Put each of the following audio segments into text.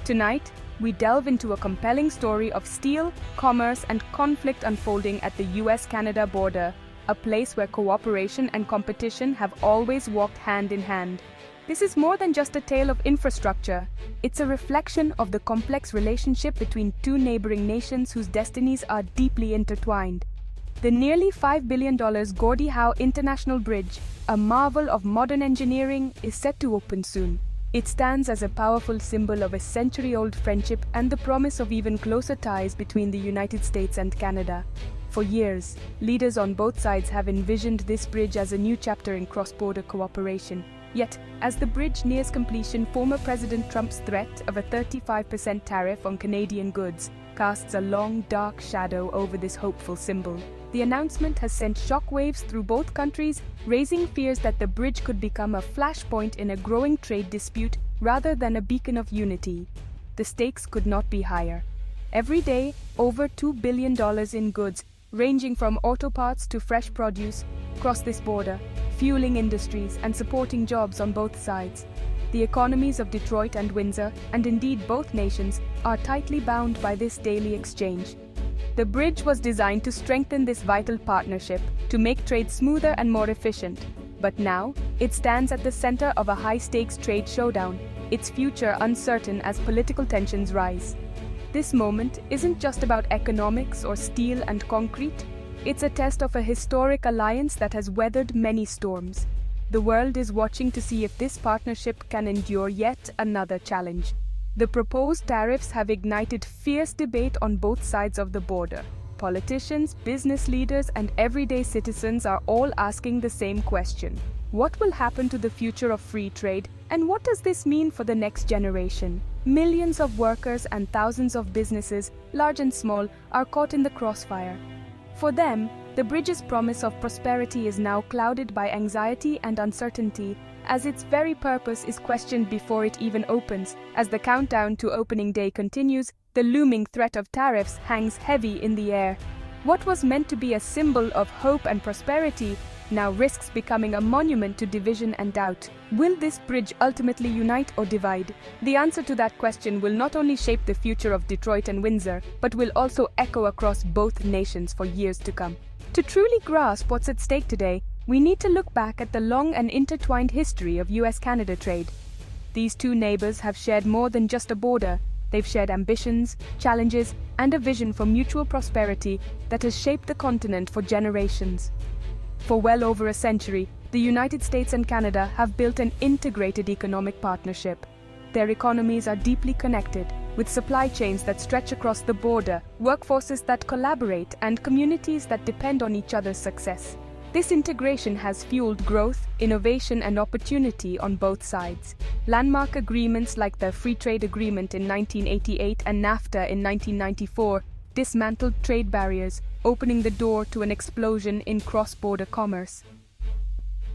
Tonight, we delve into a compelling story of steel, commerce, and conflict unfolding at the U.S. Canada border, a place where cooperation and competition have always walked hand in hand. This is more than just a tale of infrastructure. It's a reflection of the complex relationship between two neighboring nations whose destinies are deeply intertwined. The nearly $5 billion Gordie Howe International Bridge, a marvel of modern engineering, is set to open soon. It stands as a powerful symbol of a century-old friendship and the promise of even closer ties between the United States and Canada. For years, leaders on both sides have envisioned this bridge as a new chapter in cross-border cooperation. Yet, as the bridge nears completion, former President Trump's threat of a 35% tariff on Canadian goods casts a long, dark shadow over this hopeful symbol. The announcement has sent shockwaves through both countries, raising fears that the bridge could become a flashpoint in a growing trade dispute rather than a beacon of unity. The stakes could not be higher. Every day, over $2 billion in goods, ranging from auto parts to fresh produce, cross this border, fueling industries and supporting jobs on both sides. The economies of Detroit and Windsor, and indeed both nations, are tightly bound by this daily exchange. The bridge was designed to strengthen this vital partnership, to make trade smoother and more efficient. But now, it stands at the center of a high-stakes trade showdown, its future uncertain as political tensions rise. This moment isn't just about economics or steel and concrete. It's a test of a historic alliance that has weathered many storms. The world is watching to see if this partnership can endure yet another challenge. The proposed tariffs have ignited fierce debate on both sides of the border. Politicians, business leaders, and everyday citizens are all asking the same question. What will happen to the future of free trade, and what does this mean for the next generation? Millions of workers and thousands of businesses, large and small, are caught in the crossfire. For them, the bridge's promise of prosperity is now clouded by anxiety and uncertainty, as its very purpose is questioned before it even opens. As the countdown to opening day continues, the looming threat of tariffs hangs heavy in the air. What was meant to be a symbol of hope and prosperity now risks becoming a monument to division and doubt. Will this bridge ultimately unite or divide? The answer to that question will not only shape the future of Detroit and Windsor, but will also echo across both nations for years to come. To truly grasp what's at stake today, we need to look back at the long and intertwined history of U.S. Canada trade. These two neighbors have shared more than just a border. They've shared ambitions, challenges, and a vision for mutual prosperity that has shaped the continent for generations. For well over a century, the United States and Canada have built an integrated economic partnership. Their economies are deeply connected, with supply chains that stretch across the border, workforces that collaborate, and communities that depend on each other's success. This integration has fueled growth, innovation, and opportunity on both sides. Landmark agreements like the Free Trade Agreement in 1988 and NAFTA in 1994 dismantled trade barriers, opening the door to an explosion in cross-border commerce.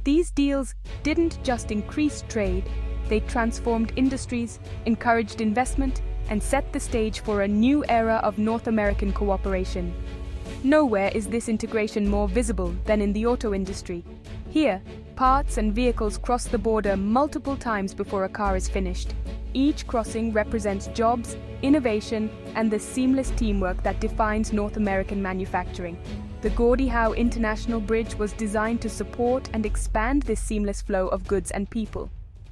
These deals didn't just increase trade, they transformed industries, encouraged investment, and set the stage for a new era of North American cooperation. Nowhere is this integration more visible than in the auto industry. Here, parts and vehicles cross the border multiple times before a car is finished. Each crossing represents jobs, innovation, and the seamless teamwork that defines North American manufacturing. The Gordie Howe International Bridge was designed to support and expand this seamless flow of goods and people.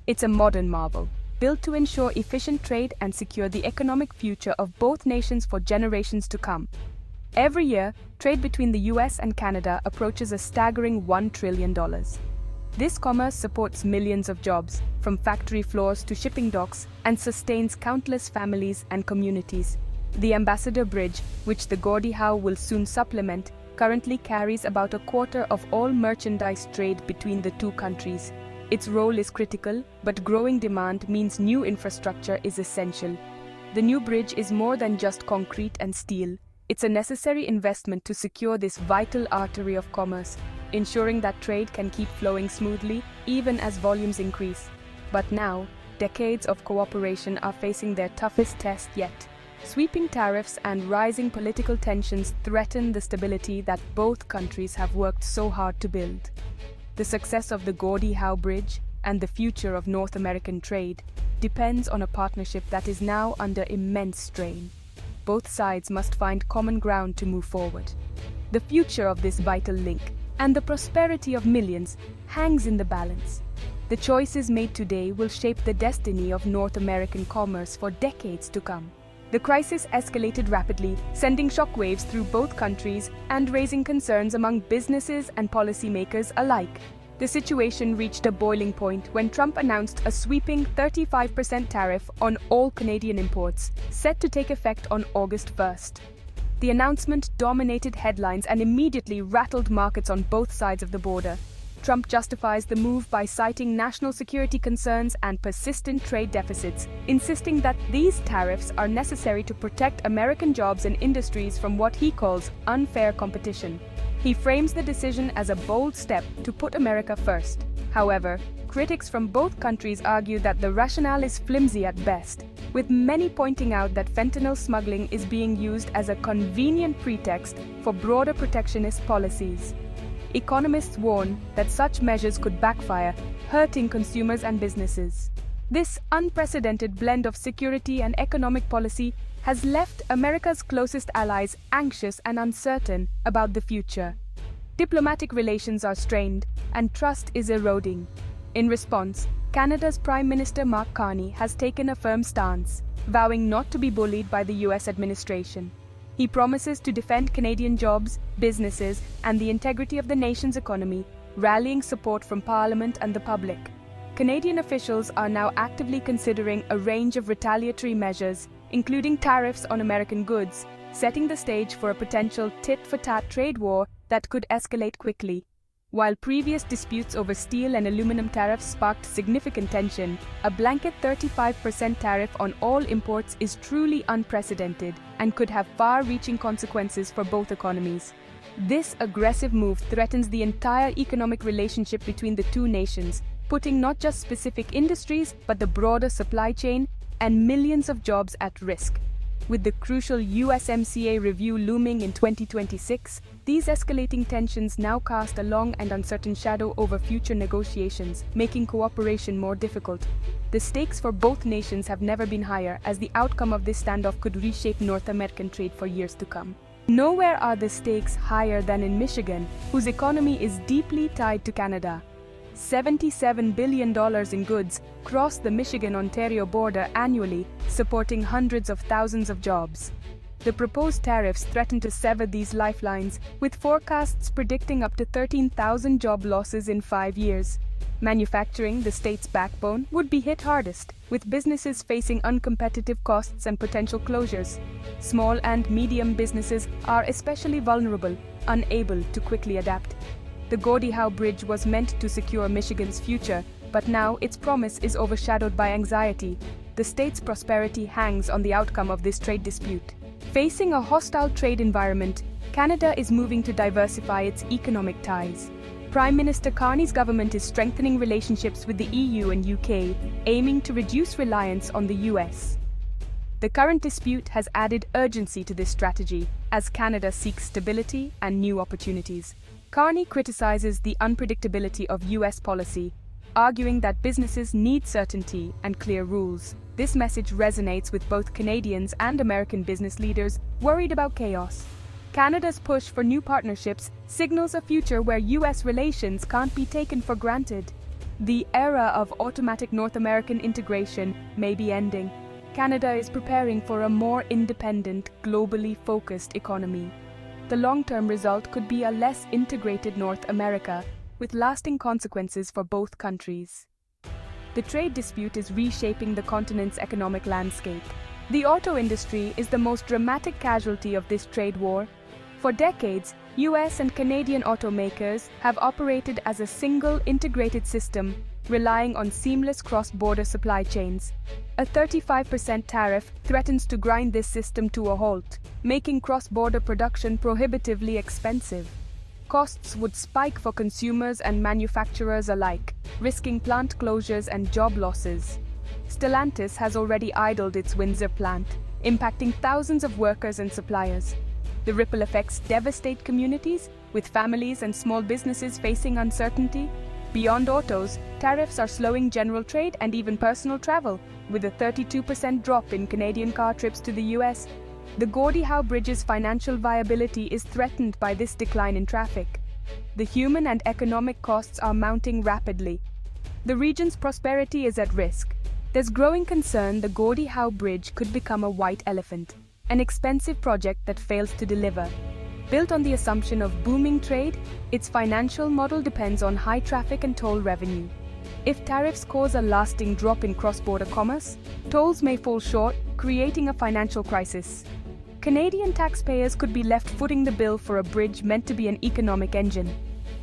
It's a modern marvel, built to ensure efficient trade and secure the economic future of both nations for generations to come. Every year, trade between the U.S. and Canada approaches a staggering $1 trillion. This commerce supports millions of jobs, from factory floors to shipping docks, and sustains countless families and communities. The Ambassador Bridge, which the Gordie Howe will soon supplement, currently carries about a quarter of all merchandise trade between the two countries. Its role is critical, but growing demand means new infrastructure is essential. The new bridge is more than just concrete and steel. It's a necessary investment to secure this vital artery of commerce, ensuring that trade can keep flowing smoothly even as volumes increase. But now, decades of cooperation are facing their toughest test yet. Sweeping tariffs and rising political tensions threaten the stability that both countries have worked so hard to build. The success of the Gordie Howe Bridge and the future of North American trade depends on a partnership that is now under immense strain. Both sides must find common ground to move forward. The future of this vital link and the prosperity of millions hangs in the balance. The choices made today will shape the destiny of North American commerce for decades to come. The crisis escalated rapidly, sending shockwaves through both countries and raising concerns among businesses and policymakers alike. The situation reached a boiling point when Trump announced a sweeping 35% tariff on all Canadian imports, set to take effect on August 1st. The announcement dominated headlines and immediately rattled markets on both sides of the border. Trump justifies the move by citing national security concerns and persistent trade deficits, insisting that these tariffs are necessary to protect American jobs and industries from what he calls unfair competition. He frames the decision as a bold step to put America first. However, critics from both countries argue that the rationale is flimsy at best, with many pointing out that fentanyl smuggling is being used as a convenient pretext for broader protectionist policies. Economists warn that such measures could backfire, hurting consumers and businesses. This unprecedented blend of security and economic policy has left America's closest allies anxious and uncertain about the future. Diplomatic relations are strained, and trust is eroding. In response, Canada's Prime Minister Mark Carney has taken a firm stance, vowing not to be bullied by the U.S. administration. He promises to defend Canadian jobs, businesses, and the integrity of the nation's economy, rallying support from Parliament and the public. Canadian officials are now actively considering a range of retaliatory measures, including tariffs on American goods, setting the stage for a potential tit-for-tat trade war that could escalate quickly. While previous disputes over steel and aluminum tariffs sparked significant tension, a blanket 35% tariff on all imports is truly unprecedented and could have far-reaching consequences for both economies. This aggressive move threatens the entire economic relationship between the two nations, putting not just specific industries but the broader supply chain and millions of jobs at risk. With the crucial USMCA review looming in 2026, these escalating tensions now cast a long and uncertain shadow over future negotiations, making cooperation more difficult. The stakes for both nations have never been higher, as the outcome of this standoff could reshape North American trade for years to come. Nowhere are the stakes higher than in Michigan, whose economy is deeply tied to Canada. $77 billion in goods cross the Michigan-Ontario border annually, supporting hundreds of thousands of jobs. The proposed tariffs threaten to sever these lifelines, with forecasts predicting up to 13,000 job losses in 5 years. Manufacturing, the state's backbone, would be hit hardest, with businesses facing uncompetitive costs and potential closures. Small and medium businesses are especially vulnerable, unable to quickly adapt. The Gordie Howe Bridge was meant to secure Michigan's future, but now its promise is overshadowed by anxiety. The state's prosperity hangs on the outcome of this trade dispute. Facing a hostile trade environment, Canada is moving to diversify its economic ties. Prime Minister Carney's government is strengthening relationships with the EU and UK, aiming to reduce reliance on the US. The current dispute has added urgency to this strategy, as Canada seeks stability and new opportunities. Carney criticizes the unpredictability of U.S. policy, arguing that businesses need certainty and clear rules. This message resonates with both Canadians and American business leaders worried about chaos. Canada's push for new partnerships signals a future where U.S. relations can't be taken for granted. The era of automatic North American integration may be ending. Canada is preparing for a more independent, globally focused economy. The long-term result could be a less integrated North America, with lasting consequences for both countries. The trade dispute is reshaping the continent's economic landscape. The auto industry is the most dramatic casualty of this trade war. For decades, US and Canadian automakers have operated as a single integrated system, relying on seamless cross-border supply chains. A 35% tariff threatens to grind this system to a halt, making cross-border production prohibitively expensive. Costs would spike for consumers and manufacturers alike, risking plant closures and job losses. Stellantis has already idled its Windsor plant, impacting thousands of workers and suppliers. The ripple effects devastate communities, with families and small businesses facing uncertainty. Beyond autos, tariffs are slowing general trade and even personal travel, with a 32% drop in Canadian car trips to the US. The Gordie Howe Bridge's financial viability is threatened by this decline in traffic. The human and economic costs are mounting rapidly. The region's prosperity is at risk. There's growing concern the Gordie Howe Bridge could become a white elephant, an expensive project that fails to deliver. Built on the assumption of booming trade, its financial model depends on high traffic and toll revenue. If tariffs cause a lasting drop in cross-border commerce, tolls may fall short, creating a financial crisis. Canadian taxpayers could be left footing the bill for a bridge meant to be an economic engine.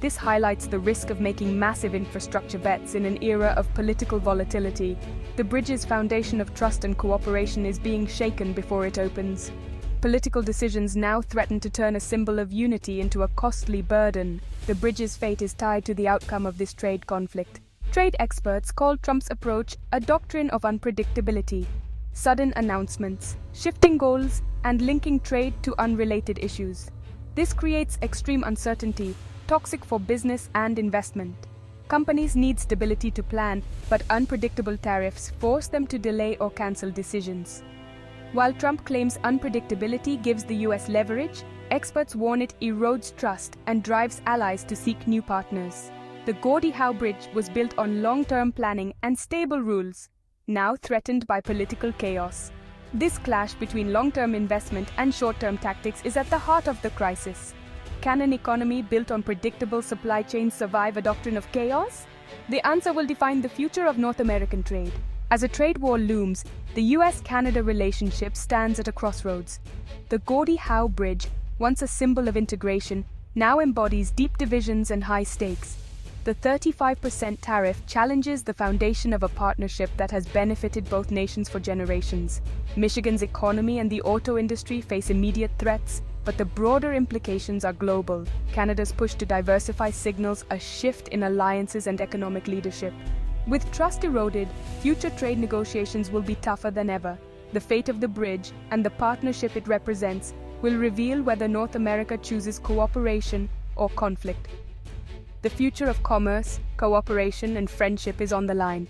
This highlights the risk of making massive infrastructure bets in an era of political volatility. The bridge's foundation of trust and cooperation is being shaken before it opens. Political decisions now threaten to turn a symbol of unity into a costly burden. The bridge's fate is tied to the outcome of this trade conflict. Trade experts call Trump's approach a doctrine of unpredictability. Sudden announcements, shifting goals, and linking trade to unrelated issues. This creates extreme uncertainty, toxic for business and investment. Companies need stability to plan, but unpredictable tariffs force them to delay or cancel decisions. While Trump claims unpredictability gives the US leverage, experts warn it erodes trust and drives allies to seek new partners. The Gordie Howe Bridge was built on long-term planning and stable rules, now threatened by political chaos. This clash between long-term investment and short-term tactics is at the heart of the crisis. Can an economy built on predictable supply chains survive a doctrine of chaos? The answer will define the future of North American trade. As a trade war looms, the U.S.-Canada relationship stands at a crossroads. The Gordie Howe Bridge, once a symbol of integration, now embodies deep divisions and high stakes. The 35% tariff challenges the foundation of a partnership that has benefited both nations for generations. Michigan's economy and the auto industry face immediate threats, but the broader implications are global. Canada's push to diversify signals a shift in alliances and economic leadership. With trust eroded, future trade negotiations will be tougher than ever. The fate of the bridge and the partnership it represents will reveal whether North America chooses cooperation or conflict. The future of commerce, cooperation, and friendship is on the line.